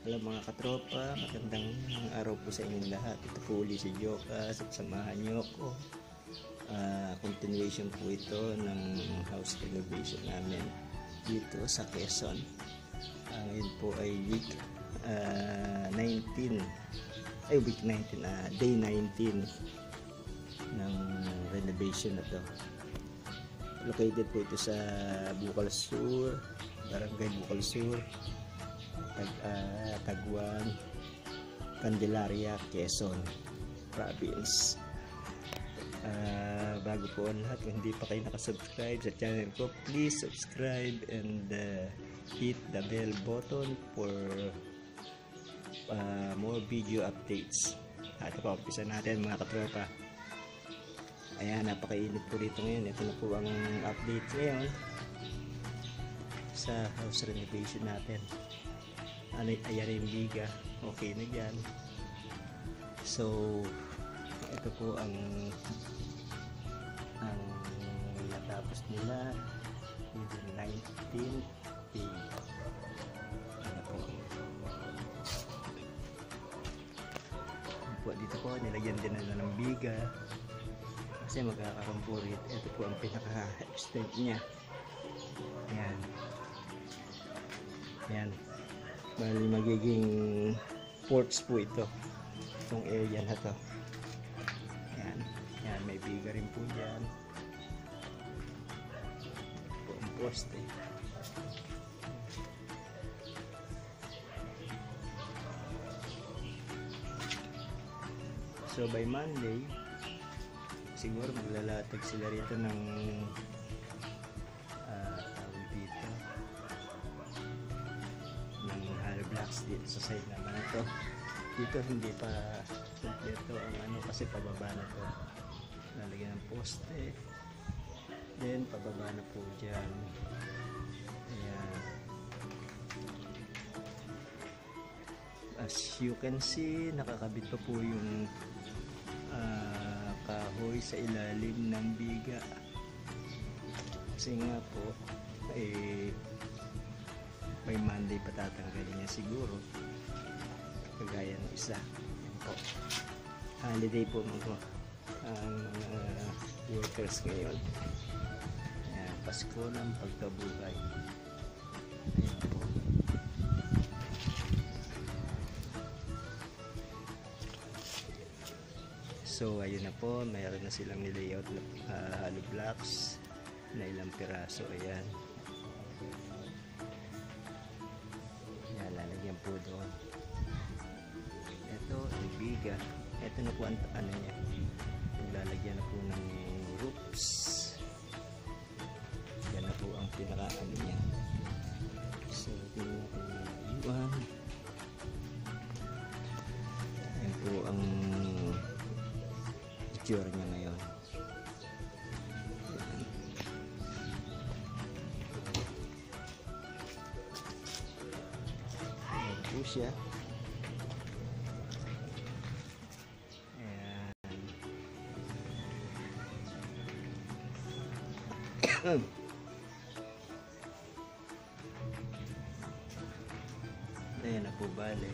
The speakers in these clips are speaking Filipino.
Hello mga katropa, magandang araw po sa inyong lahat. Ito po uli si Jokas at samahan niyo ako. Continuation po ito ng house renovation namin dito sa Quezon. Ngayon po ay week 19, day 19 ng renovation na to. Located po ito sa Bukal Sur, Barangay Bukal Sur, Taguan, Candelaria, Quezon Province. Bago po ang lahat, kung hindi pa kayo nakasubscribe sa channel ko, please subscribe and hit the bell button for more video updates. Ito pa, umpisa natin mga katropa. Ayan, napakainit po dito ngayon. Ito na po ang update ngayon sa house renovation natin. Ayan yung biga, okay na yan. So ito po ang natapos nila within 19 days. Ano po dito po, nilagyan din nila ng biga kasi magkakaroon po rin. Ito po ang pinaka-extent niya. Ayan, ayan, bali magiging ports po ito, itong area na to. Yan, yan, may biga rin po dyan po ang poste. So by Monday siguro maglalatag sila rito ng hollow blocks dito sa side naman ito. Dito hindi pa kompleto ang ano kasi pababa na to. Lalagyan ng poste. Then pababa na po dyan. Ayan. As you can see, nakakabit pa po yung kahoy sa ilalim ng biga. Kasi nga po may Monday pa tatanggalin niya siguro, kagaya ng isa. Yan po, holiday po ang workers ngayon. Ayan, Pasko ng pagkabuhay. Ayan po. So ayun na po, mayroon na silang nilayout na hollow blocks na ilang piraso. Ayan, lalagyan po doon. Ito ang biga. Ito na po ang ano niya, lalagyan na po ng roofs. Yan na po ang pinaka ano niya. So tingnan po yung iwan. Yan po ang itsura niya ngayon. Po siya. Ayan. Ayan na po bale.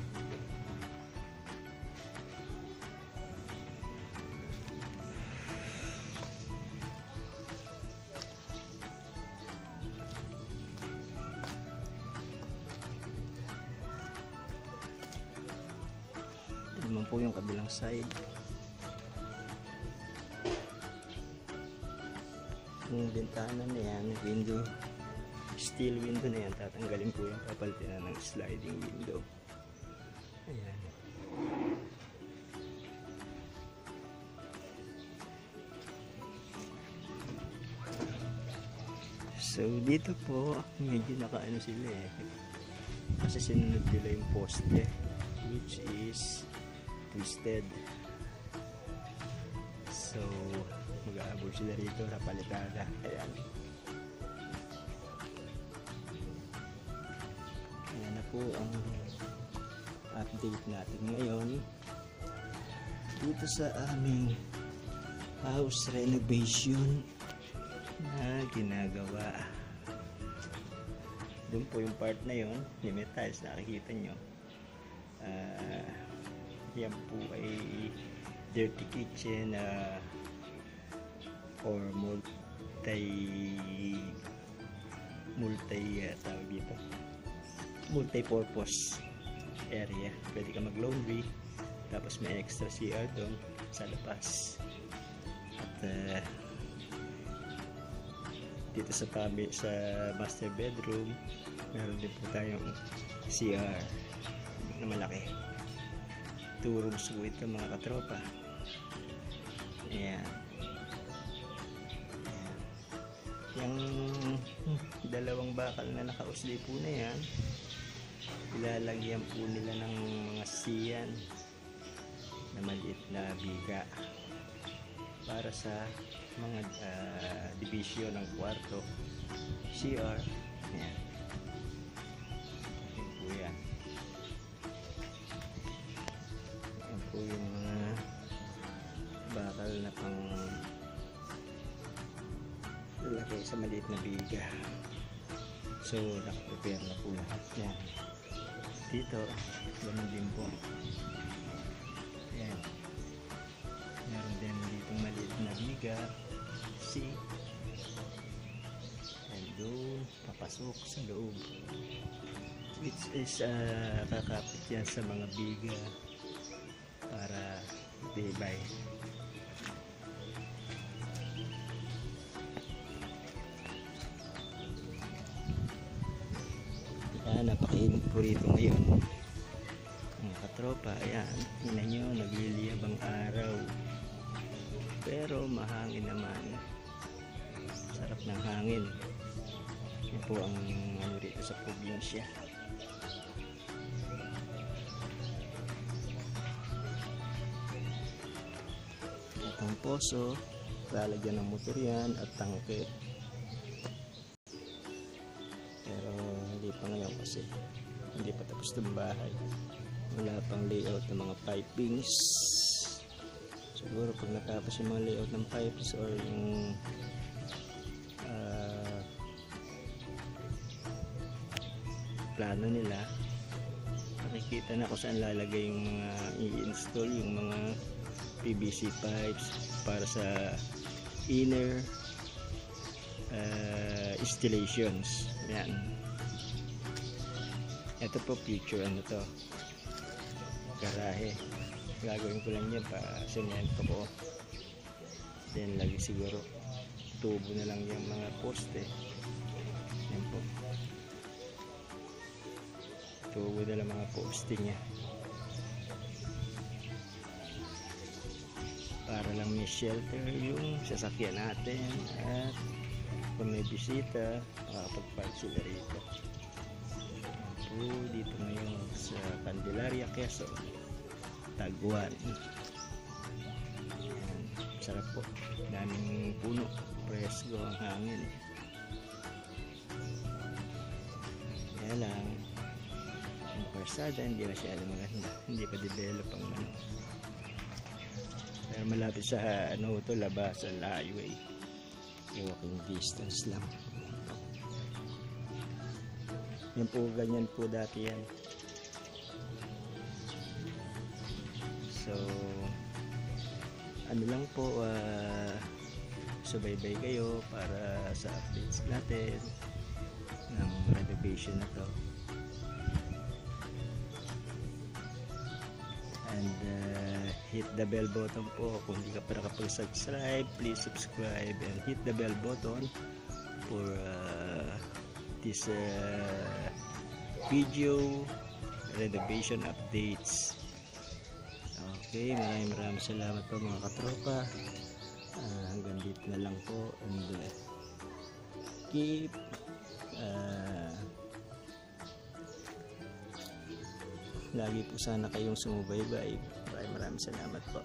Naman po yung kabilang side. Yung bintana na yan, window, steel window na yan, tatanggalin po yung papalitan ng sliding window. Ayan. So dito po medyo nakaano sila kasi sinunod nila yung poste, which is twisted. So mag-aabot sila rito sa palitada. Ayan. Ayan na po ang update natin ngayon dito sa aming house renovation na ginagawa. Doon po yung part na yon, yung tiles, nakikita nyo. Yan po ay dirty kitchen or tawag dito, multi-purpose area. Pwede ka mag-laundry, tapos may extra CR doon sa labas. At dito sa master bedroom, meron din po tayong CR na malaki. 2 rooms po ito mga katropa. Ayan. Yung dalawang bakal na nakausli po na yan, ilalagyan po nila ng mga siyan na maliit na biga para sa mga division ng kwarto, CR. Ayan. Ayan po yan. Ayan po yung mga bakal na pang lalagay sa maliit na biga. So nakaprepare na po lahat yan. Dito ganun din po. Ayan, meron din dito maliit na biga, see, and doon papasok sa loob, which is kakapit yan sa mga biga para tibay. Napakainit po rito ngayon mga katropa. Ayan, ina nyo, nagliliyab ang araw pero mahangin naman, sarap ng hangin. Yan po ang ano rito sa probinsya. Itong poso, lalagyan ng motor yan at tangke. Pa ngayon kasi hindi pa tapos ng bahay, wala pang layout ng mga pipings. Siguro pag natapos yung mga layout ng pipes or yung plano nila, makikita na kung saan lalagay yung mga i-install yung mga PVC pipes para sa inner installations. Yan. Ito po future ano to, garahe. Gagawin ko lang yan pa semento ko, then lagi siguro tubo na lang yung mga poste. Yan po, tubo na lang mga poste nya para lang may shelter yung sasakyan natin, at kung may bisita makakapag-park sila rito. Dito ngayon sa Candelaria, Quezon, Taguan. Ayan, sarap po, daming puno, presko ang hangin. Kaya lang yung karsada hindi masyado maganda, hindi pa develop ang ano, pero malapit sa ano to, labasan, highway, walking distance lang. Yan po, ganyan po dati yan. So ano lang po, subaybay kayo para sa updates natin ng renovation na to. And hit the bell button po kung hindi ka pa nakapag-subscribe. Please subscribe and hit the bell button for this video renovation updates. Okay, maraming salamat po mga katropa. Hanggang dito na lang po, and keep lagi po sana kayong sumubaybay. Maraming salamat po.